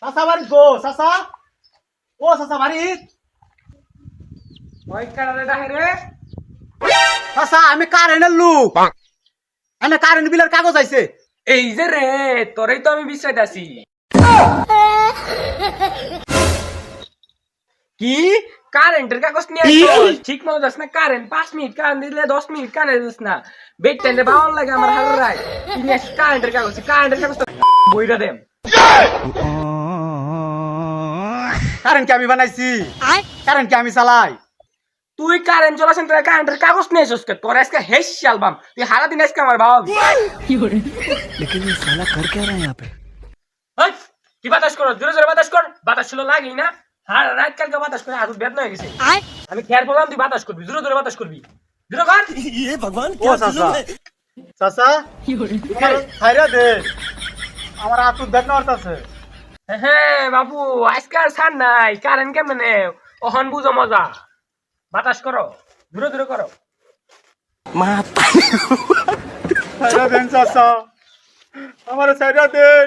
চাচা বাড়ি গো চাচা ও চাচা বাড়ি ওই কারারে ডাহে রে। চাচা আমি কারেন্টের লোক এনে কারেন্ট বিলের কাগজ আইছে এই যে রে, তোরই তো আমি বিশ্বাস আছি। কি কারেন্টের কাগজ নিয়ে আইছস, ঠিক মতো যাস না। কারেন্ট 5 মিনিট কারেন্ট দিলে 10 মিনিট কারেন্ট দিস না। বেড টাইমে ভালো লাগে আমার হার রাই। কি নিয়ে আসিস কারেন্টের কাগজ তো বইরা দেম। কারেন্ট কি আমি বানাইছি কারেন্ট কি আমি চালাই তুই কারেন্ট চলাছেন, তোর কারেন্টের কাগজ নিয়ে আসিস কে? তোর আজকে হেস অ্যালবাম, তুই সারা দিন আজকে আমার বাবা। लेकिन ये साला कर क्या रहा है यहाँ पे। হেই, কি বাতাস করো? জোরে জোরে বাতাস কর। বাতাস ছিল লাগেই না। হার রাত কালকে বাতাস করে হাত বেদনা হয়ে গেছে। আমি খেয়াল করলাম তুই বাতাস করবি, জোরে জোরে বাতাস করবি। জোরে কর। ये भगवान ও চাচা চাচা খাইরা দে আমার আতুর দেখ না আছে হ্যাঁ বাবু, আজকে আর ছাড় নাই। কারেন্ট কেমনে ওহন বুঝো মজা। বাতাস করো, দূরে দূরে করো। খাইরা দেন চাচা আমার ছাইরা দেন